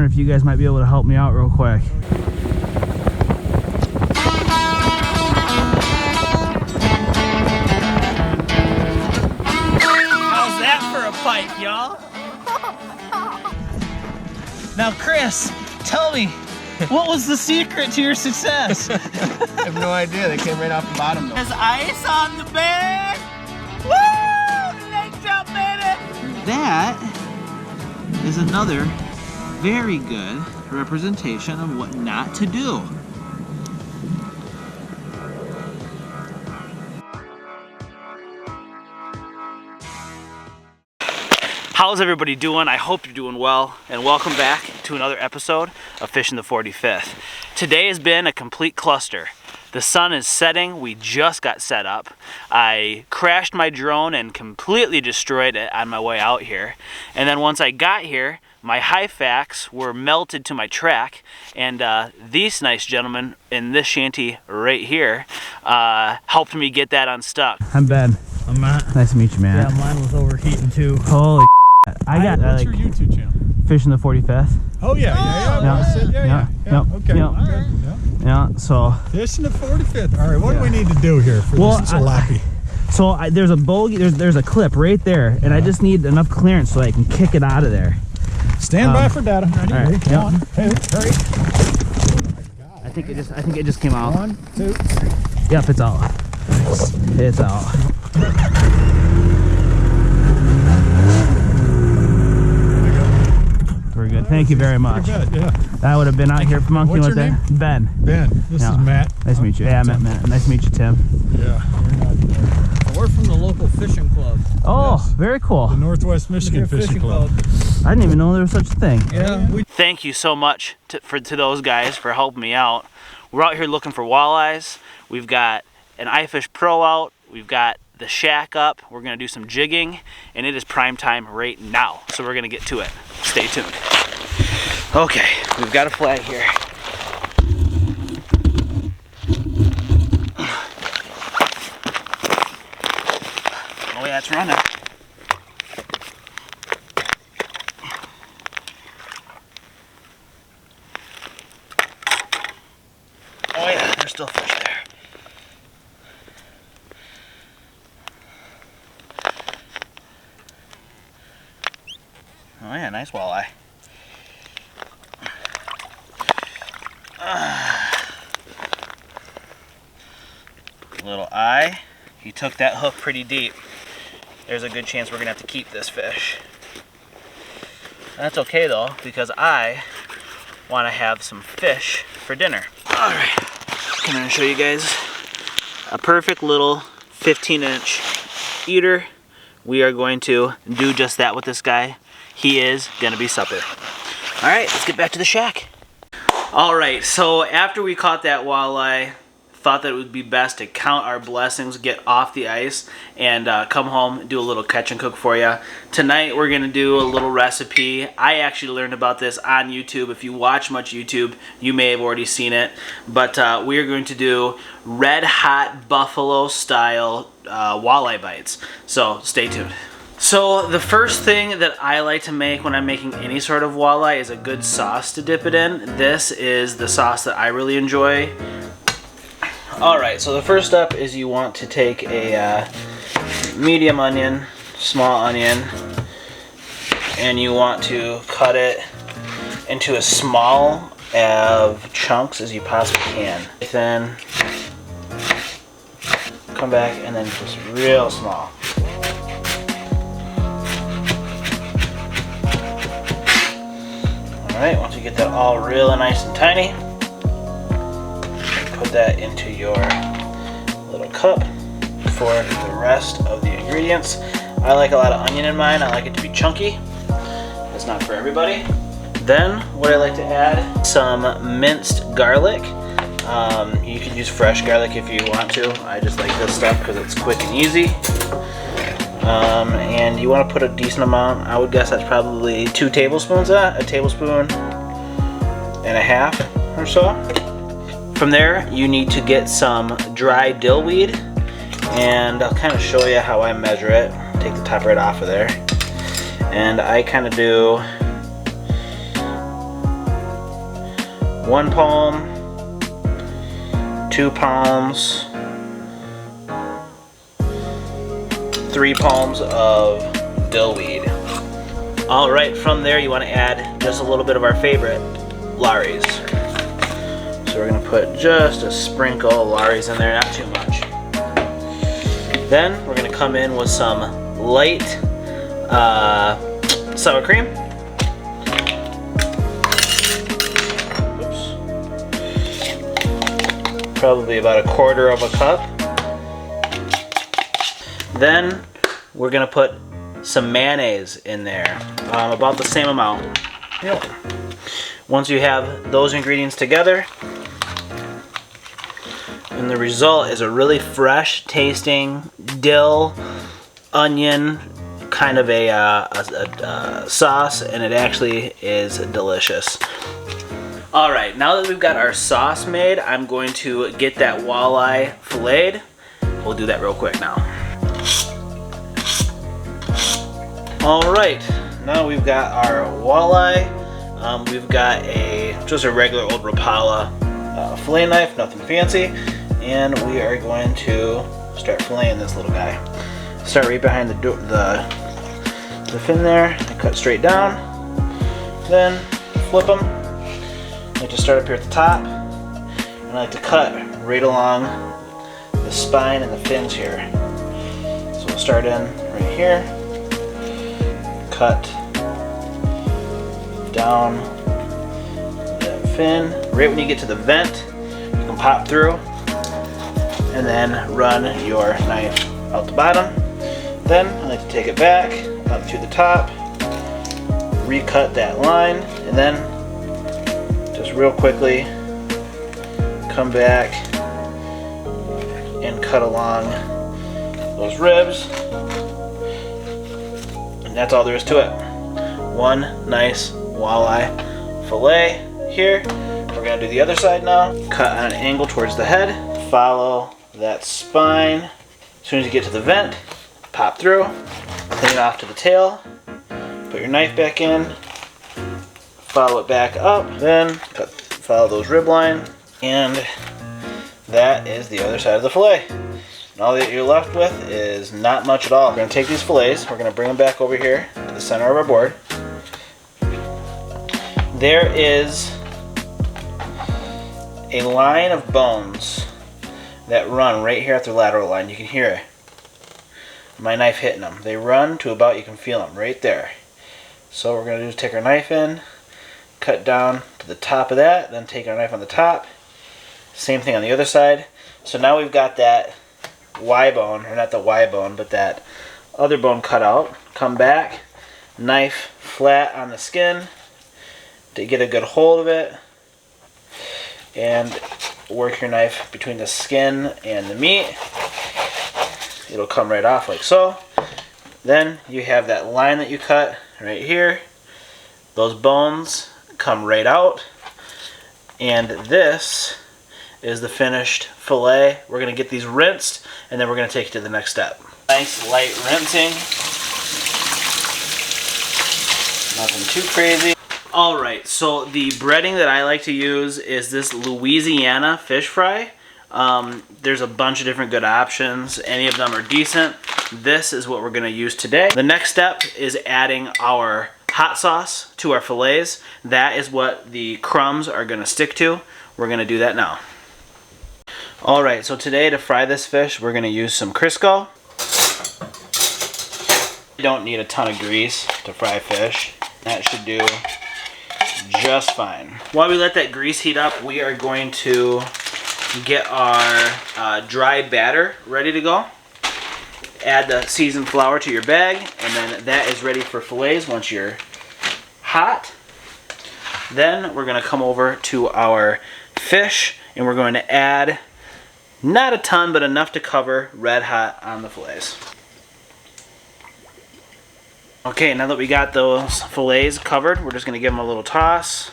wondering if you guys might be able to help me out real quick. How's that for a pike, y'all? Now, Chris, tell me, what was the secret to your success? I have no idea. They came right off the bottom though. There's ice on the bed. Woo! Leg jump, baby! That is another very good representation of what not to do. How's everybody doing? I hope you're doing well, and welcome back to another episode of Fishing the 45th. Today has been a complete cluster. The sun is setting, we just got set up. I crashed my drone and completely destroyed it on my way out here. And then once I got here, my Halifax were melted to my track, and these nice gentlemen in this shanty right here helped me get that unstuck. I'm Ben. I'm Matt. Nice to meet you, man. Yeah, mine was overheating too. Holy I got What's like your YouTube channel? Fishing the 45th. Oh yeah. Okay. Yep. Good. Yeah, so Fishing the 45th. All right, what do we need to do here for this jalopy? So there's a bogey, there's a clip right there, and I just need enough clearance so I can kick it out of there. Stand by for data. Ready? All right, Ready? Come on. Hey, hurry. I think it just came out. 1, 2. Yep, it's out. It's out. We're good. Thank you very much. Good, yeah. I would have been out here monkeying What's with your that. Ben. Ben, this is Matt. Nice to meet you. Yeah, Matt. Nice to meet you, Tim. Yeah. We're from the local fishing club. Oh, Yes. very cool. The Northwest Michigan Fishing Club. I didn't even know there was such a thing. Yeah. Thank you so much to those guys for helping me out. We're out here looking for walleyes. We've got an iFish Pro out. We've got the shack up. We're gonna do some jigging, and it is prime time right now. So we're gonna get to it. Stay tuned. Okay, we've got a flag here. Oh yeah, it's running. Oh yeah, there's still fish there. Oh yeah, nice walleye. Little eye. He took that hook pretty deep. There's a good chance we're gonna have to keep this fish. That's okay though, because I want to have some fish for dinner. All right, I'm gonna show you guys a perfect little 15-inch eater. We are going to do just that with this guy. He is gonna be supper. All right, let's get back to the shack. All right, so after we caught that walleye, thought that it would be best to count our blessings, get off the ice, and come home, do a little catch and cook for you. Tonight we're gonna do a little recipe. I actually learned about this on YouTube. If you watch much YouTube, you may have already seen it. But we are going to do red hot buffalo style walleye bites. So stay tuned. So the first thing that I like to make when I'm making any sort of walleye is a good sauce to dip it in. This is the sauce that I really enjoy. Alright, so the first step is you want to take a medium onion, small onion, and you want to cut it into as small of chunks as you possibly can. Then come back and then just real small. Alright, once you get that all real nice and tiny, put that into your little cup for the rest of the ingredients. I like a lot of onion in mine. I like it to be chunky. That's not for everybody. Then what I like to add, some minced garlic. You can use fresh garlic if you want to. I just like this stuff because it's quick and easy. And you want to put a decent amount. I would guess that's probably 2 tablespoons of that, a tablespoon and a half or so. From there, you need to get some dry dill weed, and I'll kind of show you how I measure it. Take the top right off of there, and I kind of do 1 palm, 2 palms, 3 palms of dill weed. All right, from there you want to add just a little bit of our favorite, Lawry's. So we're gonna put just a sprinkle of Lawry's in there, not too much. Then we're gonna come in with some light sour cream. Oops. Probably about 1/4 of a cup. Then we're gonna put some mayonnaise in there, about the same amount. Yep. Once you have those ingredients together, and the result is a really fresh tasting dill, onion, kind of a sauce, and it actually is delicious. All right, now that we've got our sauce made, I'm going to get that walleye filleted. We'll do that real quick now. All right, now we've got our walleye. We've got just a regular old Rapala fillet knife, nothing fancy, and we are going to start filleting this little guy. Start right behind the fin there, and cut straight down. Then flip them. I like to start up here at the top, and I like to cut right along the spine and the fins here. So we'll start in right here, cut down that fin. Right when you get to the vent, you can pop through and then run your knife out the bottom. Then I like to take it back up to the top, recut that line, and then just real quickly come back and cut along those ribs. And that's all there is to it. One nice walleye fillet here. We're gonna do the other side now. Cut on an angle towards the head. Follow that spine. As soon as you get to the vent, pop through, clean it off to the tail, put your knife back in, follow it back up, then follow those rib line, and that is the other side of the fillet. And all that you're left with is not much at all. We're gonna take these fillets, we're gonna bring them back over here to the center of our board. There is a line of bones that run right here at the lateral line. You can hear my knife hitting them. They run to about, you can feel them right there. So what we're going to do is take our knife in, cut down to the top of that, then take our knife on the top. Same thing on the other side. So now we've got that Y bone, or not the Y bone, but that other bone cut out. Come back, knife flat on the skin to get a good hold of it, and work your knife between the skin and the meat. It'll come right off like so. Then you have that line that you cut right here. Those bones come right out, and this is the finished fillet. We're gonna get these rinsed, and then we're gonna take it to the next step. Nice light rinsing. Nothing too crazy. Alright, so the breading that I like to use is this Louisiana fish fry. There's a bunch of different good options. Any of them are decent. This is what we're going to use today. The next step is adding our hot sauce to our fillets. That is what the crumbs are going to stick to. We're going to do that now. Alright, so today to fry this fish, we're going to use some Crisco. You don't need a ton of grease to fry fish. That should do just fine. While we let that grease heat up, we are going to get our dry batter ready to go. Add the seasoned flour to your bag, and then that is ready for fillets once you're hot. Then we're going to come over to our fish, and we're going to add not a ton, but enough to cover red hot on the fillets. Okay, now that we got those fillets covered, we're just going to give them a little toss.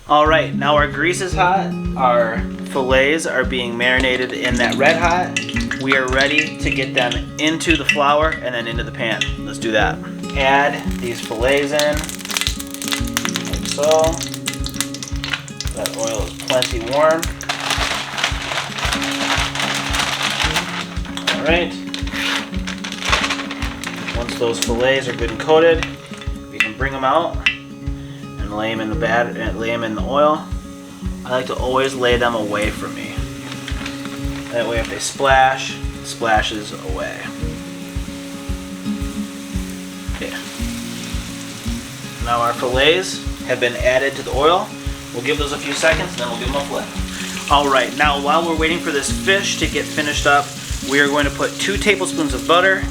Alright, now our grease is hot. Our fillets are being marinated in that red hot. We are ready to get them into the flour and then into the pan. Let's do that. Add these fillets in, like so. That oil is plenty warm. All right. Once those fillets are good and coated, we can bring them out and lay them in the oil. I like to always lay them away from me. That way, if they splash, it splashes away. Yeah. Now our fillets have been added to the oil. We'll give those a few seconds, and then we'll give them a flip. All right. Now, while we're waiting for this fish to get finished up, we are going to put 2 tablespoons of butter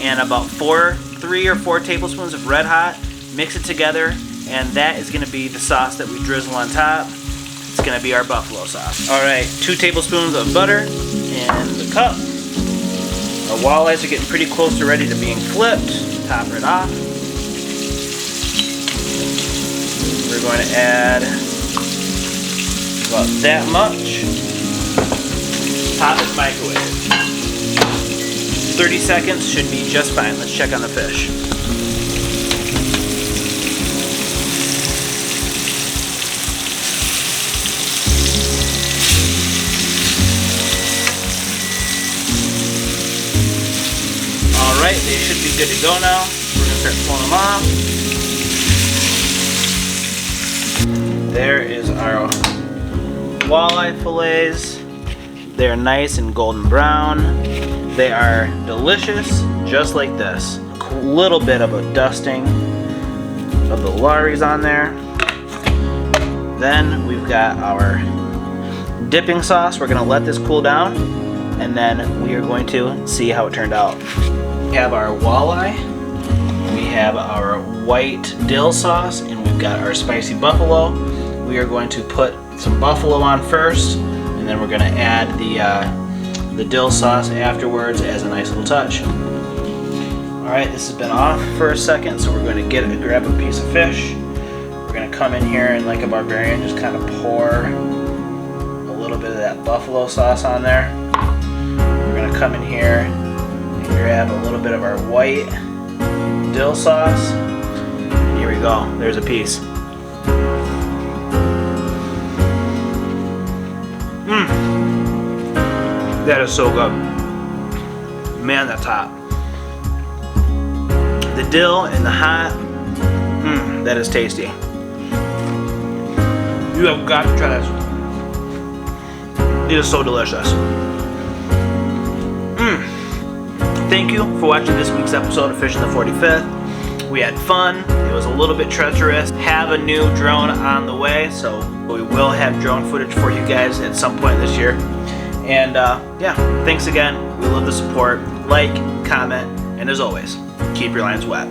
and about 3 or 4 tablespoons of Red Hot. Mix it together, and that is going to be the sauce that we drizzle on top. It's going to be our buffalo sauce. All right, 2 tablespoons of butter in the cup. Our walleyes are getting pretty close to ready to being flipped. Top it off. We're going to add about that much. Pop it in the microwave. 30 seconds should be just fine. Let's check on the fish. Alright, they should be good to go now. We're going to start pulling them off. There is our walleye fillets. They're nice and golden brown. They are delicious, just like this. A little bit of a dusting of the Lawry's on there. Then we've got our dipping sauce. We're going to let this cool down, and then we are going to see how it turned out. We have our walleye, we have our white dill sauce, and we've got our spicy buffalo. We are going to put some buffalo on first, and then we're going to add the dill sauce afterwards as a nice little touch. Alright, this has been off for a second, so we're going to grab a piece of fish. We're going to come in here and, like a barbarian, just kind of pour a little bit of that buffalo sauce on there. We're going to come in here and grab a little bit of our white dill sauce. And here we go, there's a piece. That is so good. Man, that's hot. The dill and the hot, that is tasty. You have got to try this. It is so delicious. Thank you for watching this week's episode of Fishing the 45th. We had fun. It was a little bit treacherous. Have a new drone on the way, so we will have drone footage for you guys at some point this year. And yeah, thanks again. We love the support. Like, comment, and as always, keep your lines wet.